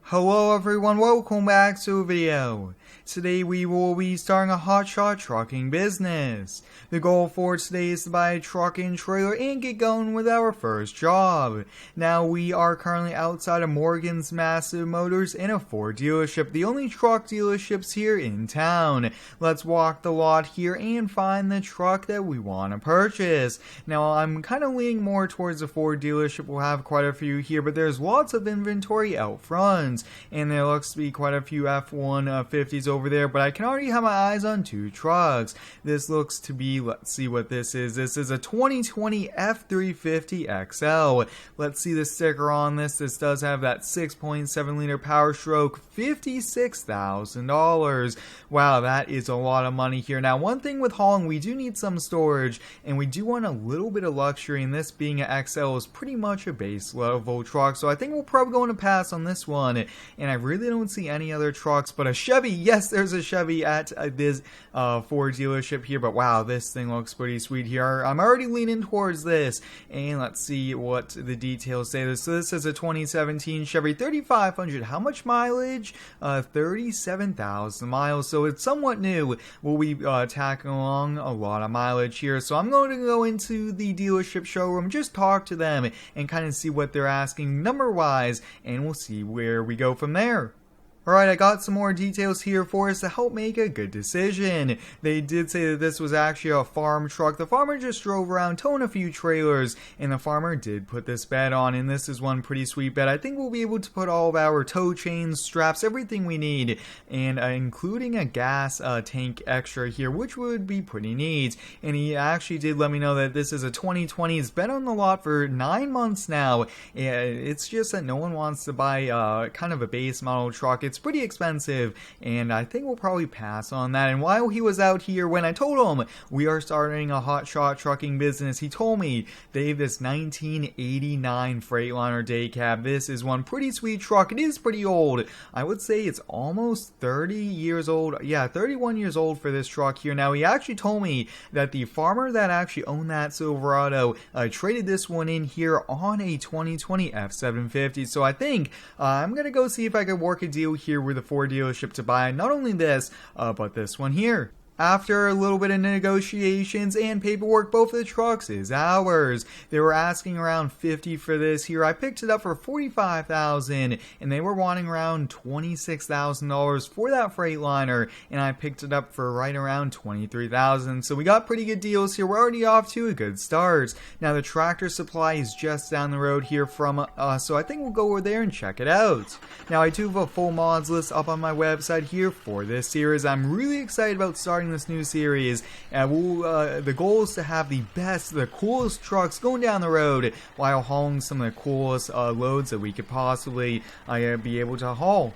Hello everyone, welcome back to the video. Today we will be starting a hotshot trucking business. The goal for today is to buy a truck and trailer and get going with our first job. Now we are currently outside of Morgan's Massive Motors in a Ford dealership, the only truck dealerships here in town. Let's walk the lot here and find the truck that we want to purchase. Now I'm kind of leaning more towards the Ford dealership. We'll have quite a few here, but there's lots of inventory out front. And there looks to be quite a few F-150s over there, but I can already have my eyes on two trucks. This looks to be, let's see what this is. This is a 2020 F350XL. Let's see the sticker on this. This does have that 6.7 liter power stroke, $56,000. Wow, that is a lot of money here. Now, one thing with hauling, we do need some storage, and we do want a little bit of luxury, and this being an XL is pretty much a base level truck, so I think we'll probably go to pass on this one. And I really don't see any other trucks but a Chevy. Yes, there's a Chevy at this Ford dealership here, but wow, this thing looks pretty sweet here. I'm already leaning towards this, and let's see what the details say. So this is a 2017 Chevy 3500. How much mileage? 37,000 miles, so it's somewhat new. We'll be tacking along a lot of mileage here, so I'm going to go into the dealership showroom, just talk to them, and kind of see what they're asking number-wise, and we'll see where we go from there. Alright, I got some more details here for us to help make a good decision. They did say that this was actually a farm truck. The farmer just drove around towing a few trailers, and the farmer did put this bed on, and this is one pretty sweet bed. I think we'll be able to put all of our tow chains, straps, everything we need, and including a gas tank extra here, which would be pretty neat. And he actually did let me know that this is a 2020. It's been on the lot for 9 months now. It's just that no one wants to buy kind of a base model truck. It's pretty expensive, and I think we'll probably pass on that. And while he was out here, when I told him we are starting a hotshot trucking business, he told me they have this 1989 Freightliner day cab. This is one pretty sweet truck. It is pretty old. I would say it's almost 30 years old. Yeah, 31 years old for this truck here. Now, he actually told me that the farmer that actually owned that Silverado traded this one in here on a 2020 F750. So I think I'm going to go see if I can work a deal here with a Ford dealership to buy not only this, but this one here. After a little bit of negotiations and paperwork, both of the trucks is ours. They were asking around $50 for this here. I picked it up for $45,000, and they were wanting around $26,000 for that Freightliner, and I picked it up for right around $23,000. So we got pretty good deals here. We're already off to a good start. Now the Tractor Supply is just down the road here from us, so I think we'll go over there and check it out. Now I do have a full mods list up on my website here for this series. I'm really excited about starting this new series, and the goal is to have the best, the coolest trucks going down the road while hauling some of the coolest loads that we could possibly be able to haul.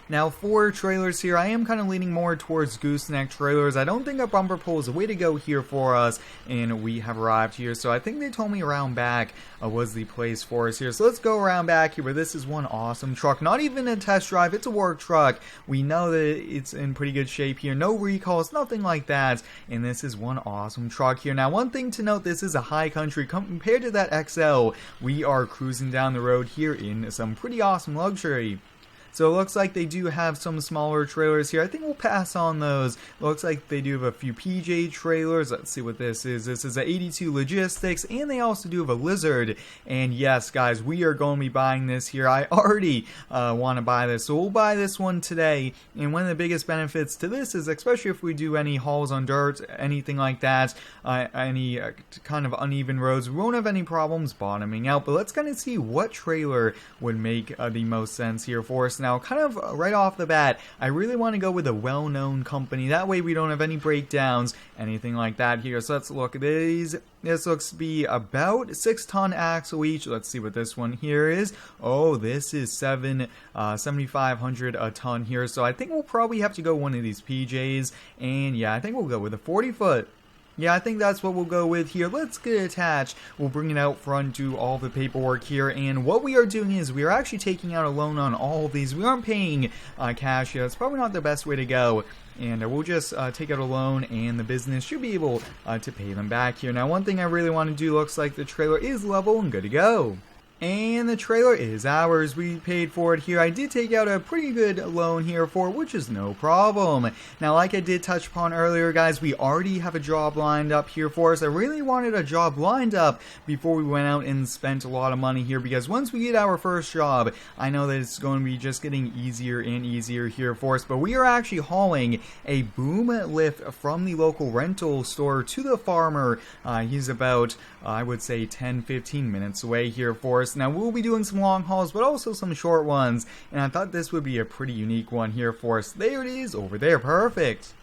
Now for trailers here, I am kind of leaning more towards gooseneck trailers. I don't think a bumper pull is the way to go here for us, and we have arrived here. So I think they told me around back was the place for us here. So let's go around back here, where this is one awesome truck. Not even a test drive, it's a work truck. We know that it's in pretty good shape here. No recalls, nothing like that. And this is one awesome truck here. Now one thing to note, this is a high country. Compared to that XL, we are cruising down the road here in some pretty awesome luxury. So it looks like they do have some smaller trailers here. I think we'll pass on those. Looks like they do have a few PJ trailers. Let's see what this is. This is a 82 Logistics, and they also do have a Lizard. And yes, guys, we are going to be buying this here. I already want to buy this, so we'll buy this one today. And one of the biggest benefits to this is, especially if we do any hauls on dirt, anything like that, any kind of uneven roads, we won't have any problems bottoming out. But let's kind of see what trailer would make the most sense here for us. Now, kind of right off the bat, I really want to go with a well-known company. That way we don't have any breakdowns, anything like that here. So let's look at these. This looks to be about 6-ton axle each. Let's see what this one here is. Oh, this is 7,500 a ton here. So I think we'll probably have to go one of these PJs. And yeah, I think we'll go with a 40-foot. Yeah, I think that's what we'll go with here. Let's get it attached. We'll bring it out front, do all the paperwork here, and what we are doing is we are actually taking out a loan on all of these. We aren't paying cash yet. It's probably not the best way to go. And we'll just take out a loan, and the business should be able to pay them back here. Now, one thing I really want to do, looks like the trailer is level and good to go. And the trailer is ours. We paid for it here. I did take out a pretty good loan here for it, which is no problem. Now, like I did touch upon earlier, guys, we already have a job lined up here for us. I really wanted a job lined up before we went out and spent a lot of money here, because once we get our first job, I know that it's going to be just getting easier and easier here for us. But we are actually hauling a boom lift from the local rental store to the farmer. He's about, I would say, 10-15 minutes away here for us. Now, we'll be doing some long hauls, but also some short ones, and I thought this would be a pretty unique one here for us. There it is, over there, perfect.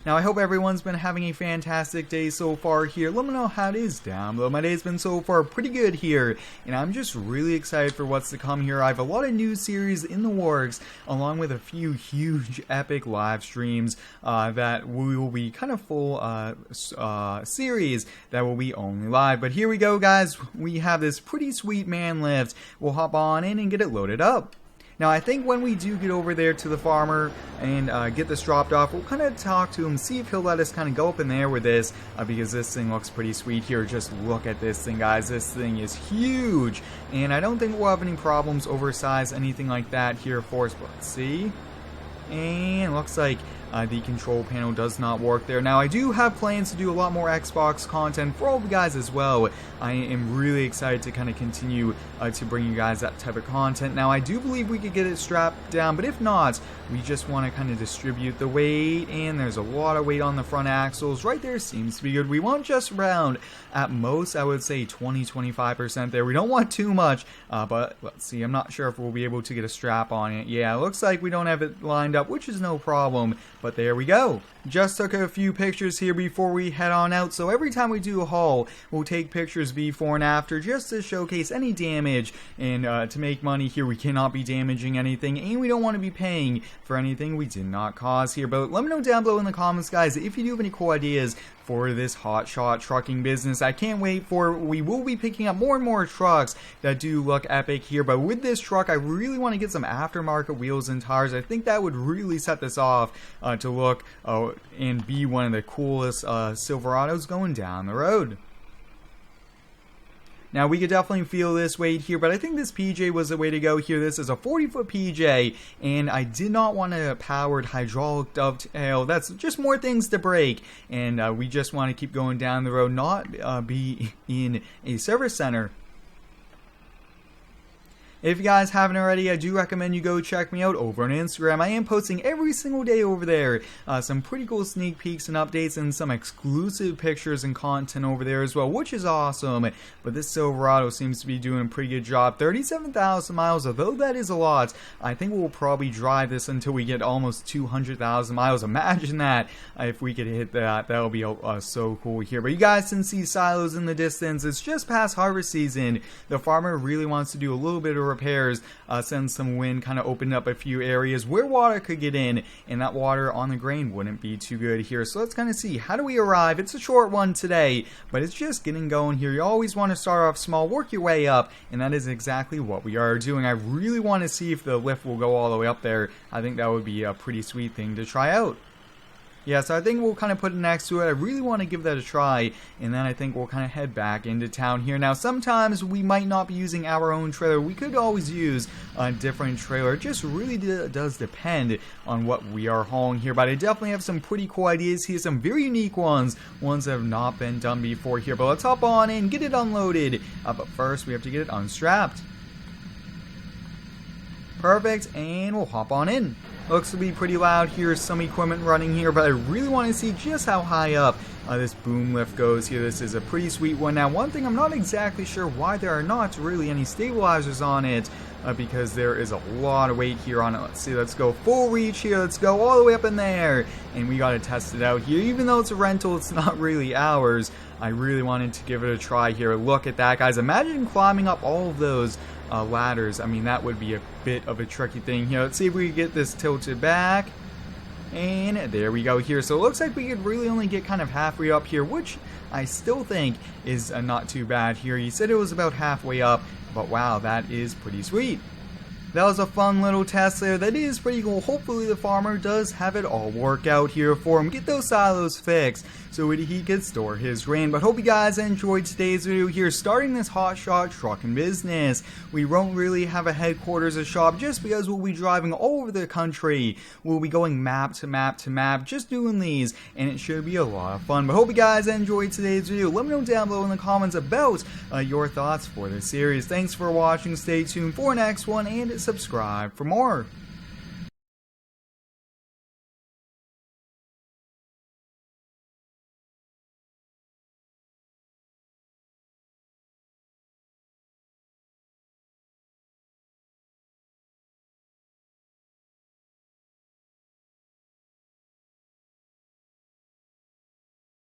Now, I hope everyone's been having a fantastic day so far here. Let me know how it is down below. My day's been so far pretty good here, and I'm just really excited for what's to come here. I have a lot of new series in the works, along with a few huge epic live streams that will be kind of full series that will be only live. But here we go, guys. We have this pretty sweet man lift. We'll hop on in and get it loaded up. Now, I think when we do get over there to the farmer and get this dropped off, we'll kind of talk to him, see if he'll let us kind of go up in there with this, because this thing looks pretty sweet here. Just look at this thing, guys. This thing is huge, and I don't think we'll have any problems oversize anything like that here for us. But let's see. And it looks like the control panel does not work there. Now, I do have plans to do a lot more Xbox content for all of you guys as well. I am really excited to kind of continue to bring you guys that type of content. Now, I do believe we could get it strapped down, but if not, we just want to kind of distribute the weight, and there's a lot of weight on the front axles. Right there seems to be good. We want just around, at most, I would say 20-25% there. We don't want too much, but let's see. I'm not sure if we'll be able to get a strap on it. Yeah, it looks like we don't have it lined up, which is no problem. But there we go. Just took a few pictures here before we head on out. So every time we do a haul, we'll take pictures before and after just to showcase any damage. And to make money here, we cannot be damaging anything. And we don't want to be paying for anything we did not cause here. But let me know down below in the comments, guys, if you do have any cool ideas for this hotshot trucking business. I can't wait for it. We will be picking up more and more trucks that do look epic here, but with this truck, I really want to get some aftermarket wheels and tires. I think that would really set this off to look and be one of the coolest Silverados going down the road. Now, we could definitely feel this weight here, but I think this PJ was the way to go here. This is a 40-foot PJ, and I did not want a powered hydraulic dovetail. That's just more things to break, and we just want to keep going down the road, not be in a service center. If you guys haven't already, I do recommend you go check me out over on Instagram. I am posting every single day over there. Some pretty cool sneak peeks and updates and some exclusive pictures and content over there as well, which is awesome. But this Silverado seems to be doing a pretty good job. 37,000 miles, although that is a lot. I think we'll probably drive this until we get almost 200,000 miles. Imagine that. If we could hit that, that would be so cool here. But you guys can see silos in the distance. It's just past harvest season. The farmer really wants to do a little bit of repairs since some wind kind of opened up a few areas where water could get in, and that water on the grain wouldn't be too good here. So let's kind of see, how do we arrive? It's a short one today, but it's just getting going here. You always want to start off small, work your way up, and that is exactly what we are doing. I really want to see if the lift will go all the way up there. I think that would be a pretty sweet thing to try out. Yeah, so I think we'll kind of put it next to it. I really want to give that a try, and then I think we'll kind of head back into town here. Now, sometimes we might not be using our own trailer. We could always use a different trailer. It just really does depend on what we are hauling here, but I definitely have some pretty cool ideas here, some very unique ones that have not been done before here. But let's hop on in, get it unloaded. But first, we have to get it unstrapped. Perfect, and we'll hop on in. Looks to be pretty loud here, some equipment running here, but I really want to see just how high up this boom lift goes here. This is a pretty sweet one. Now, one thing I'm not exactly sure why there are not really any stabilizers on it, because there is a lot of weight here on it. Let's see, let's go full reach here. Let's go all the way up in there, and we got to test it out here. Even though it's a rental, it's not really ours. I really wanted to give it a try here. Look at that, guys. Imagine climbing up all of those ladders. I mean, that would be a bit of a tricky thing here. Let's see if we can get this tilted back. And there we go here. So it looks like we could really only get kind of halfway up here, which I still think is not too bad here. He said it was about halfway up, but wow, that is pretty sweet. that was a fun little test there. That is pretty cool. Hopefully the farmer does have it all work out here for him. Get those silos fixed so he could store his grain. But hope you guys enjoyed today's video here, starting this hotshot trucking business. We won't really have a headquarters or shop just because we'll be driving all over the country. We'll be going map to map to map, just doing these, and it should be a lot of fun. But hope you guys enjoyed today's video. Let me know down below in the comments about your thoughts for this series. Thanks for watching. Stay tuned for the next one and subscribe for more.